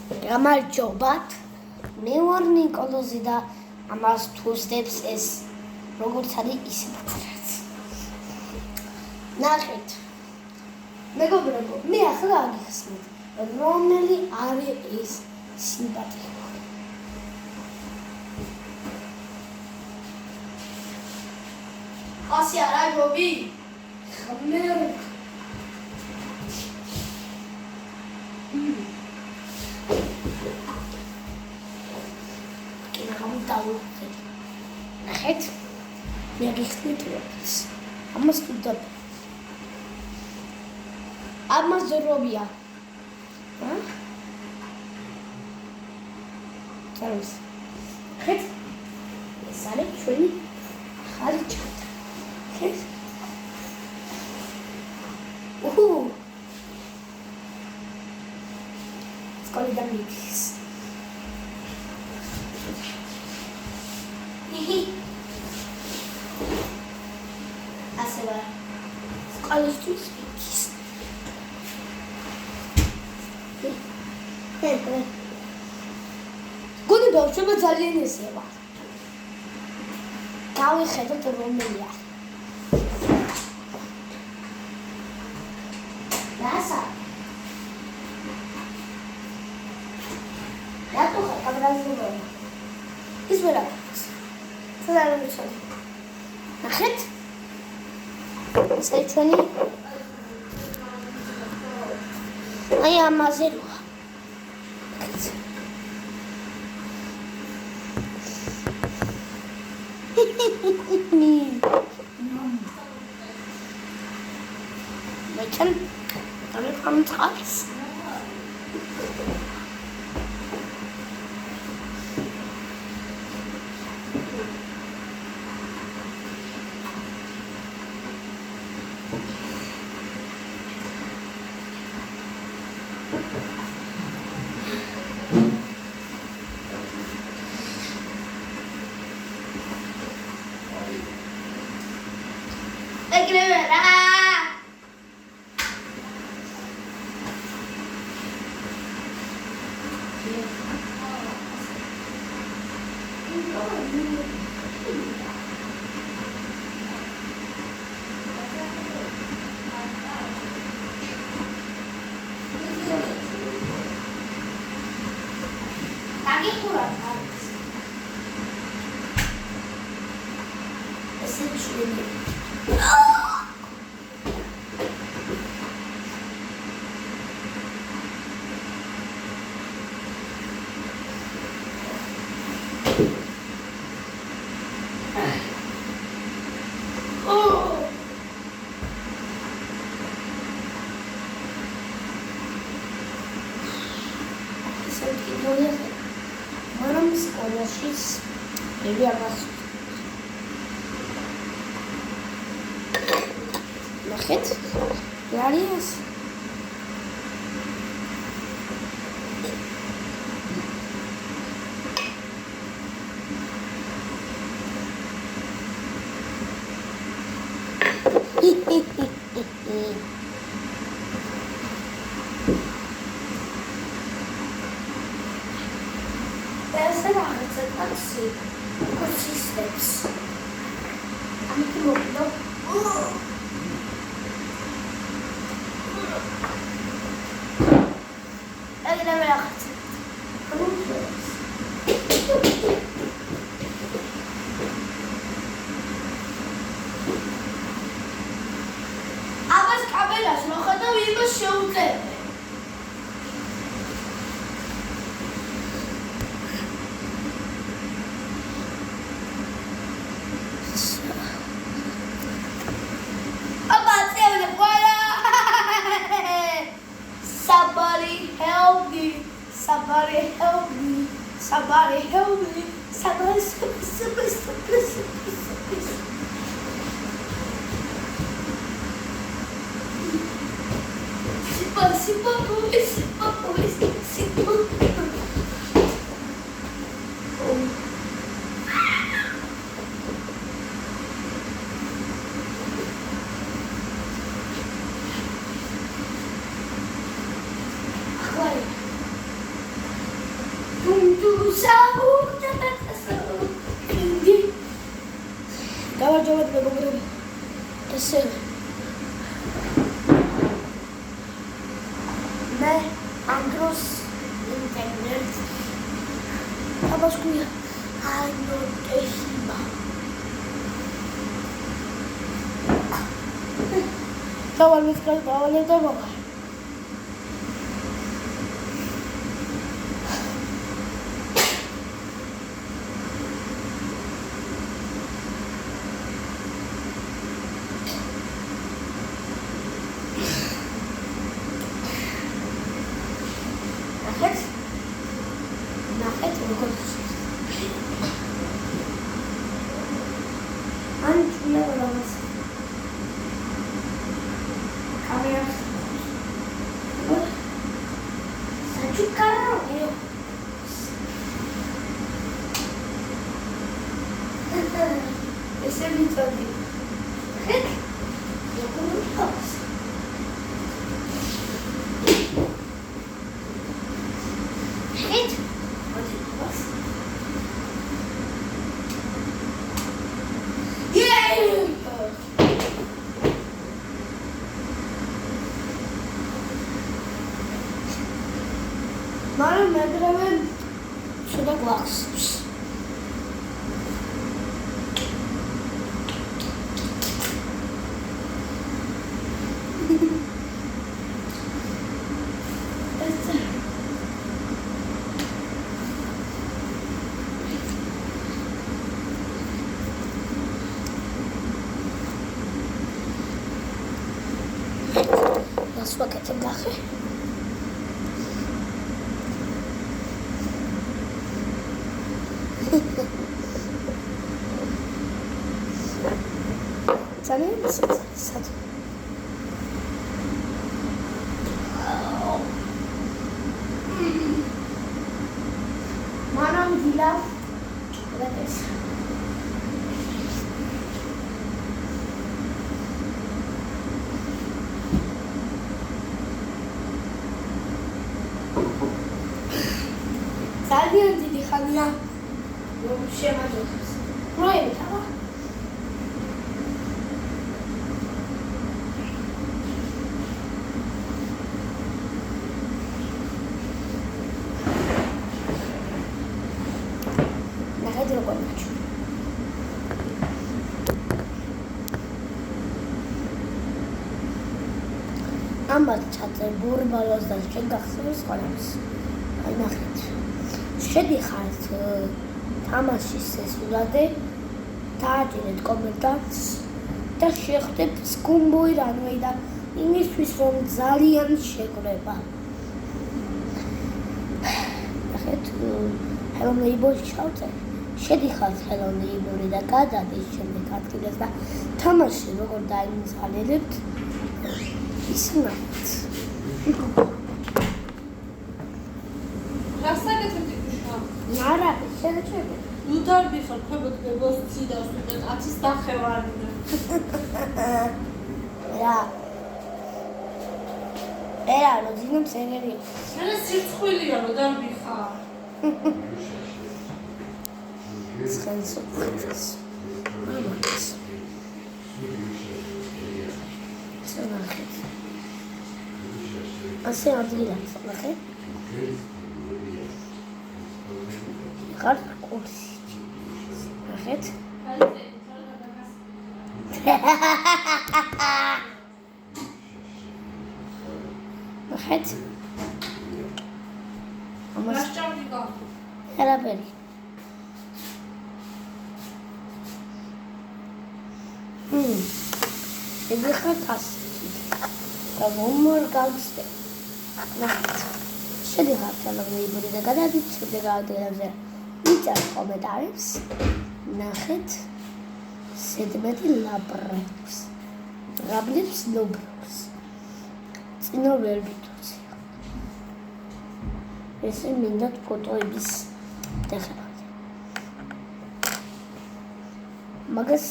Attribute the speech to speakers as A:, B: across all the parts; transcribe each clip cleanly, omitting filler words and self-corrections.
A: გამარჯობათ. მე ვარ ნიკოლოზი და ამას თუსდებს ეს როგორც არის ისიც. ნახეთ. მეგობრებო, მე ახლა აგიხსნით, რომელი არის ეს სიმპათია.
B: ასე არა ჯობი?
A: ხმერ. ნახეთ. მე აგიხსნით ეს. ამას თუდად. ამას ზრობია. წარს. ნახეთ. ეს არის ჩვენი ხალი ჩანდა. ნახეთ. სკოლიდან მიდის. სკოლისთვის მიდის. გონი ბავშვობა ძალიან ესევა. დავიხედოთ რომელია. რასა? რატო ხარ კამერაზე? ის ვერ აქვს. სადაა მიცოდი. ნახეთ. ეს ჩვენი აი ამაზე როა. მეჩენ ამ წყალს
B: ეგრევერა Мам сkolashis ები ამას ნახეთ რა არის steps. I'm going to go. I'm going to Somebody help me. Somebody გავარჯობოთ მეგობრებო. ესე მე ამ დროს ინტერნეტ აბასკუია აინოტესიმა დავალედება ნახეთ როგორ ან ჭულა რაღაც კამერა საჩუქარო ესე მიწოდი ხეთ როგორ ხავს ხეთ მაგრამ მეგრევე შუდა გვახსოვს ვაკეთებ ნახე ძალიან სად მანამ დილა რატეს ძალიან დიდი ხანია რომ შემაძოთებს პროექტი ახლა ნახეთ როგორ მაჩვენე ამბად ჩაწერბურ ბალოს და ჩვენ გახსოვს ყველას აი ნახეთ შედიხართ თამაშის სესულადე დააჭირეთ კომენტარს და შეხვდეთ სკუმბოი რანვე და იმისთვის რომ ძალიან შეკრება ნახეთ ხელოვნებაში ჩავწერ შედიხართ ხელოვნებური და გადადის შემდეგ ადგილას და თამაში როგორ დაიმზადებთ ის ნახეთ არა, შეიძლება.
C: ნუ დარბიხარ, ხებოდგებოს ციდავს უნდა კაცის დახევარნა.
A: რა. ერა, როძინო მცენელი.
C: არა სირცხვილია რომ დარბიხარ.
A: სხენსო. მამაც. სანახეთ. ასე ადგილას, ნახე. ხარ კურსი. ნახეთ. ნახეთ.
C: მას ჭამდი გა.
A: არაფერი. იგი ხარ ასი. და მომორ გავხსნე. ნახეთ. შედიხარ ხელოვნებური და გადადით შემდეგ ადგილებზე. ვიწარ კომენტარებს. ნახეთ. სედმეტი ლაბრებს. რაბლებს ნობრებს. წინო ვერ ვიტოცია. ესე მინდათ ფოტოების დახევარდე. მაგას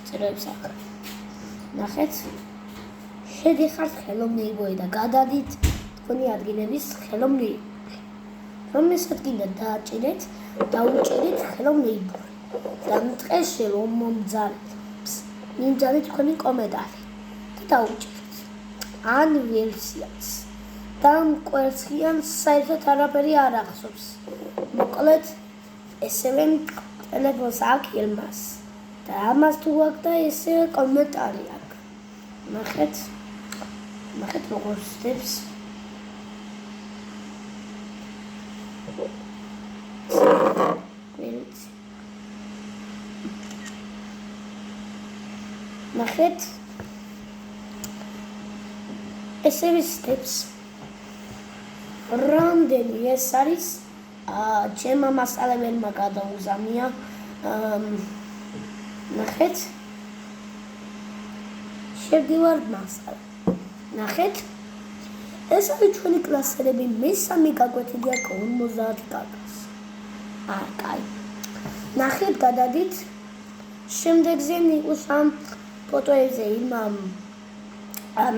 A: წერებს აქ. ნახეთ. შედიხართ ხელოვნებური და გადადით თქვენი ადგილების ხელოვნებური. რომელსაც კიდე დააჭირეთ, დაუჭერეთ ხელოვნებური. დამტყეში რომ მომძარებს, მიმძარეთ თქვენი კომენტარი და დაუჭერეთ. ან ვერსიაც. დამკვერცხიან საერთოდ არაფერი არ ახსოვს. მოკლედ, ესევე ტელეფონს აქვს ილმას. და ამას თუ აქვს და ესე კომენტარი აქვს. ნახეთ როგორ ხდებს. ნახეთ ესევე steps რამდენი ეს არის ჩემმა მასწავლებელმა გადაუზამია ნახეთ შევდივართ მასწავლებლად ნახეთ ეს არის ჩვენი კლასელები მესამე გაკვეთილია 50 კაკას კაი ნახეთ გადადით შემდეგზე ნიკუს ამ ფოტოებზე იმამ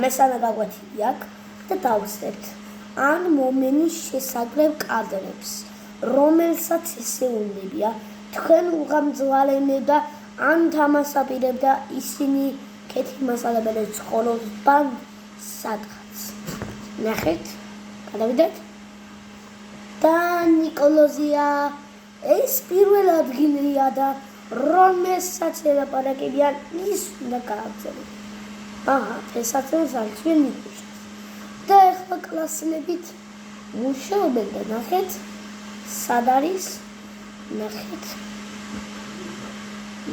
A: მესამე გაკვეთილი აქვს და დავსებთ ან მომენის შესაგრებ კადრებს რომელსაც ესეუნებია თქვენ უღამძვალებნებ და ან თამასაპირებ და ისინი კეთი მასალებელებს ცხოვრობენ სადღაც ნახეთ გადავიდეთ და ნიკოლოზია ეს პირველ ადგილია და რომელსაც ელაპარაკებიან ის უნდა გააგრძელოს ესაც არის ჩვენ ნიკუშას და ახლა კლასელებით მუშაობენ და ნახეთ სად არის ნახეთ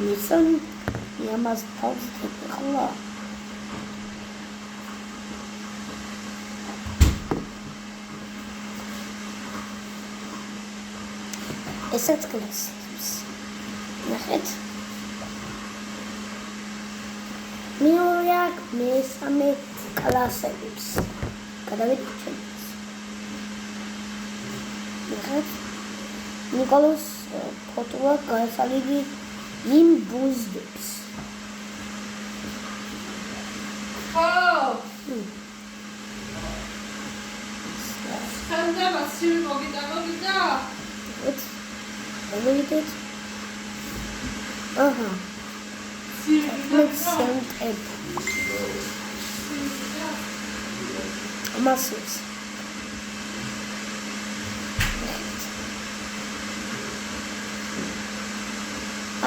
A: მისან იმას თავს ახლა ესაც კლასელებს ნახეთ მიორიაკ მესამე კლასელებს გადავიდეთ ჩემს ნახეთ ნიკოლოს ფოტოა გაესალიდი იმ ბუზდებს
C: ხანდა მასივი მოგიტანოთ
A: მოვიდეთ აჰა მასის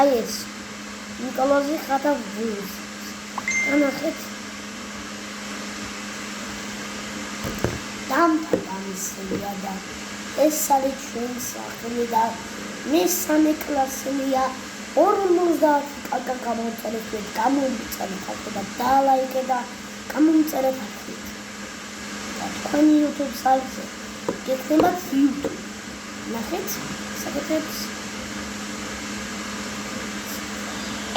A: აი ეს ნიკოლოზი ხათა ვუზ ანახეთ დამთამისია და ეს არის ჩვენი სახლი და მესამე კლასელია 50 კაკა გამოწერეთ გამოწერეთ და დალაიკე და გამოწერეთ და თქვენი YouTube საიტზე გეკნებათ YouTube ნახეთ საკეთებს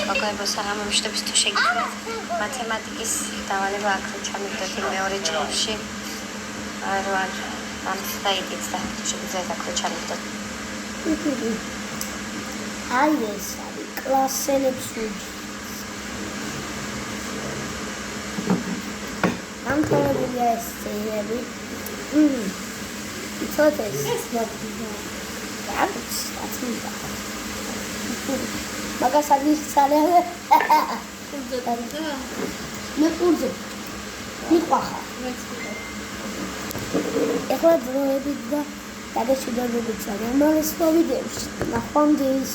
D: მოგებო საღამოშტებს თუ შეგიძლიათ მათემატიკის დავალება აქ ჩამიგდოთ მეორე ჯგუფში არ ამ საიტიც და შეგიძლიათ აქ ჩამიგდოთ
A: აი ეს არის კლასელებს უჯი ამთავრებია ეს წეირები იცოდეთ ეს ნაკლებია მაგას არის სალე
C: კურზე დავიდა
A: მე კურზე მიყვახა ეხლა დროებით და დაგეშინდებით ძალიან მალე სხვა ვიდეოში ნახვამდის